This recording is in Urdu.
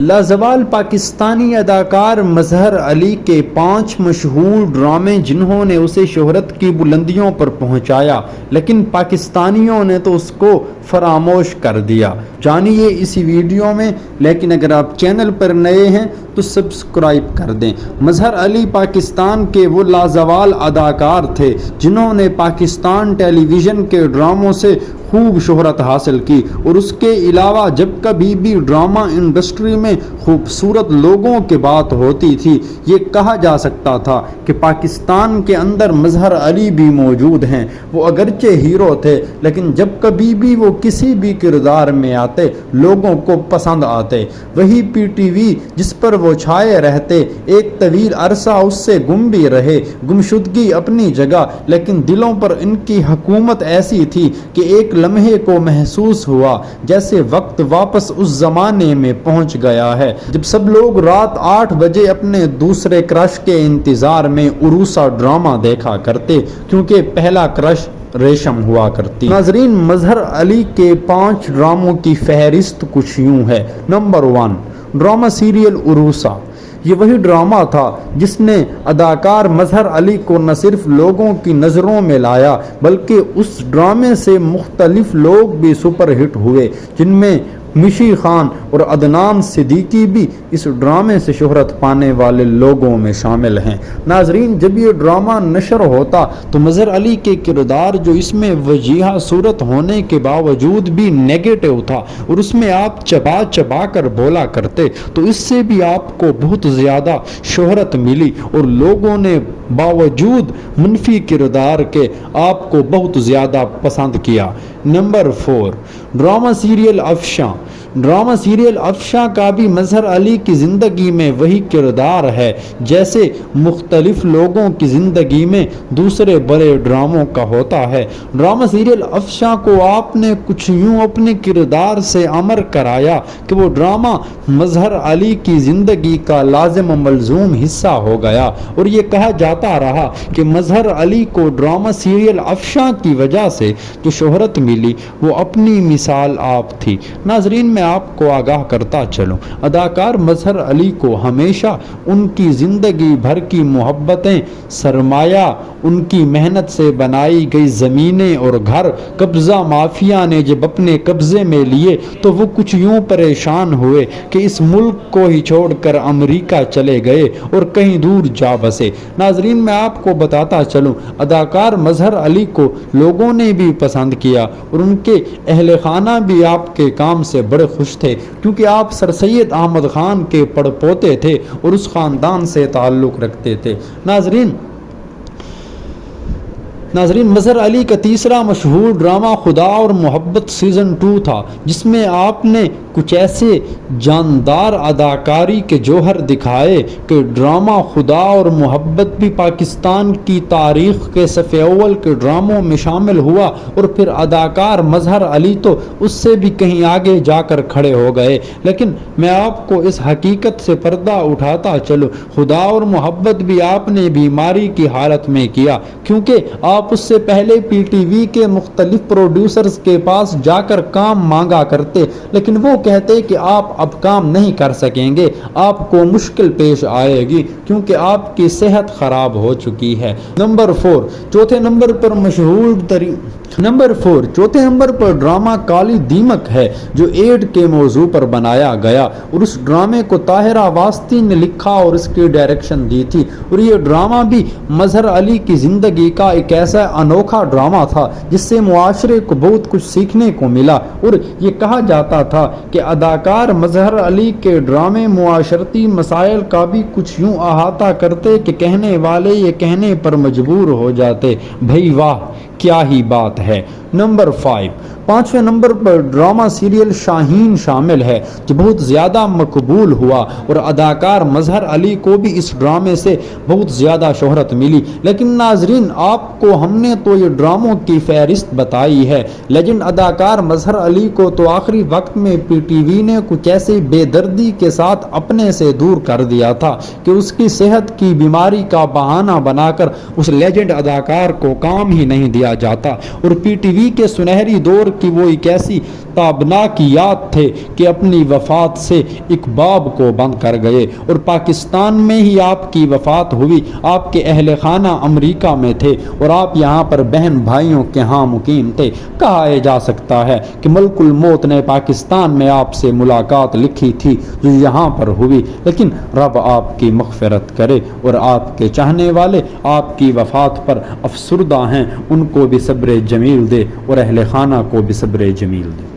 لازوال پاکستانی اداکار مظہر علی کے 5 مشہور ڈرامے جنہوں نے اسے شہرت کی بلندیوں پر پہنچایا، لیکن پاکستانیوں نے تو اس کو فراموش کر دیا۔ جانیے اسی ویڈیو میں، لیکن اگر آپ چینل پر نئے ہیں تو سبسکرائب کر دیں۔ مظہر علی پاکستان کے وہ لازوال اداکار تھے جنہوں نے پاکستان ٹیلی ویژن کے ڈراموں سے خوب شہرت حاصل کی، اور اس کے علاوہ جب کبھی بھی ڈرامہ انڈسٹری میں خوبصورت لوگوں کی بات ہوتی تھی، یہ کہا جا سکتا تھا کہ پاکستان کے اندر مظہر علی بھی موجود ہیں۔ وہ اگرچہ ہیرو تھے، لیکن جب کبھی بھی وہ کسی بھی کردار میں آتے لوگوں کو پسند آتے۔ وہی پی ٹی وی جس پر وہ چھائے رہتے، ایک طویل عرصہ اس سے گم بھی رہے، گمشدگی اپنی جگہ، لیکن دلوں پر ان کی حکومت ایسی تھی کہ ایک لمحے کو محسوس ہوا جیسے وقت واپس اس زمانے میں پہنچ گیا ہے جب سب لوگ رات 8 بجے اپنے دوسرے کرش کے انتظار میں عروسہ ڈرامہ دیکھا کرتے، کیونکہ پہلا کرش ریشم ہوا کرتی۔ ناظرین، مظہر علی کے 5 ڈراموں کی فہرست کچھ یوں ہے۔ Number 1، drama serial Uroosa. یہ وہی ڈرامہ تھا جس نے اداکار مظہر علی کو نہ صرف لوگوں کی نظروں میں لایا، بلکہ اس ڈرامے سے مختلف لوگ بھی سپر ہٹ ہوئے، جن میں مشی خان اور عدنان صدیقی بھی اس ڈرامے سے شہرت پانے والے لوگوں میں شامل ہیں۔ ناظرین، جب یہ ڈرامہ نشر ہوتا تو مظہر علی کے کردار جو اس میں وجیہہ صورت ہونے کے باوجود بھی نیگیٹو تھا، اور اس میں آپ چبا چبا کر بولا کرتے، تو اس سے بھی آپ کو بہت زیادہ شہرت ملی، اور لوگوں نے باوجود منفی کردار کے آپ کو بہت زیادہ پسند کیا۔ نمبر 4، ڈرامہ سیریل افشاں۔ ڈرامہ سیریل افشاں کا بھی مظہر علی کی زندگی میں وہی کردار ہے جیسے مختلف لوگوں کی زندگی میں دوسرے بڑے ڈراموں کا ہوتا ہے۔ ڈرامہ سیریل افشاں کو آپ نے کچھ یوں اپنے کردار سے امر کرایا کہ وہ ڈرامہ مظہر علی کی زندگی کا لازم و ملزوم حصہ ہو گیا، اور یہ کہا جاتا رہا کہ مظہر علی کو ڈرامہ سیریل افشاں کی وجہ سے جو شہرت ملی وہ اپنی مثال آپ تھی۔ ناظرین، میں آپ کو آگاہ کرتا چلوں، اداکار مظہر علی کو ہمیشہ ان کی زندگی بھر کی محبتیں، سرمایہ، ان کی محنت سے بنائی گئی زمینیں اور گھر قبضہ مافیا نے جب اپنے قبضے میں لیے تو وہ کچھ یوں پریشان ہوئے کہ اس ملک کو ہی چھوڑ کر امریکہ چلے گئے اور کہیں دور جا بسے۔ ناظرین، میں آپ کو بتاتا چلوں، اداکار مظہر علی کو لوگوں نے بھی پسند کیا، اور ان کے اہل خانہ بھی آپ کے کام سے بڑے خوش تھے، کیونکہ آپ سر سید احمد خان کے پڑپوتے تھے اور اس خاندان سے تعلق رکھتے تھے۔ ناظرین، مظہر علی کا تیسرا مشہور ڈرامہ خدا اور محبت سیزن 2 تھا، جس میں آپ نے کچھ ایسے جاندار اداکاری کے جوہر دکھائے کہ ڈرامہ خدا اور محبت بھی پاکستان کی تاریخ کے صف اول کے ڈراموں میں شامل ہوا، اور پھر اداکار مظہر علی تو اس سے بھی کہیں آگے جا کر کھڑے ہو گئے۔ لیکن میں آپ کو اس حقیقت سے پردہ اٹھاتا چلوں، خدا اور محبت بھی آپ نے بیماری کی حالت میں کیا، کیونکہ آپ اس سے پہلے پی ٹی وی کے مختلف پروڈیوسرز کے پاس جا کر کام مانگا کرتے، لیکن وہ کہتے کہ آپ اب کام نہیں کر سکیں گے، آپ کو مشکل پیش آئے گی کیونکہ آپ کی صحت خراب ہو چکی ہے۔ نمبر 4، چوتھے نمبر پر ڈرامہ کالی دیمک ہے، جو ایڈ کے موضوع پر بنایا گیا، اور اس ڈرامے کو طاہرہ واسطی نے لکھا اور اس کی ڈائریکشن دی تھی، اور یہ ڈرامہ بھی مظہر علی کی زندگی کا ایک ایسا انوکھا ڈرامہ تھا جس سے معاشرے کو بہت کچھ سیکھنے کو ملا، اور یہ کہا جاتا تھا کہ اداکار مظہر علی کے ڈرامے معاشرتی مسائل کا بھی کچھ یوں احاطہ کرتے کہ کہنے والے یہ کہنے پر مجبور ہو جاتے، بھئی واہ کیا ہی بات ہے۔ نمبر 5، پانچویں نمبر پر ڈرامہ سیریل شاہین شامل ہے، جو بہت زیادہ مقبول ہوا، اور اداکار مظہر علی کو بھی اس ڈرامے سے بہت زیادہ شہرت ملی۔ لیکن ناظرین، آپ کو ہم نے تو یہ ڈراموں کی فہرست بتائی ہے، لیجنڈ اداکار مظہر علی کو تو آخری وقت میں پی ٹی وی نے کچھ ایسے بے دردی کے ساتھ اپنے سے دور کر دیا تھا کہ اس کی صحت کی بیماری کا بہانہ بنا کر اس لیجنڈ اداکار کو کام ہی نہیں دیا جاتا، اور پی ٹی وی زندگی کے سنہری دور کی وہ ایک ایسی تابناک یاد تھے کہ اپنی وفات سے ایک باب کو بند کر گئے، اور پاکستان میں ہی آپ کی وفات ہوئی۔ آپ کے اہل خانہ امریکہ میں تھے اور آپ یہاں پر بہن بھائیوں کے ہاں مقیم تھے۔ کہا جا سکتا ہے کہ ملک الموت نے پاکستان میں آپ سے ملاقات لکھی تھی جو یہاں پر ہوئی، لیکن رب آپ کی مغفرت کرے، اور آپ کے چاہنے والے آپ کی وفات پر افسردہ ہیں، ان کو بھی صبر جمیل دے اور اہل خانہ کو بھی صبر جمیل دے۔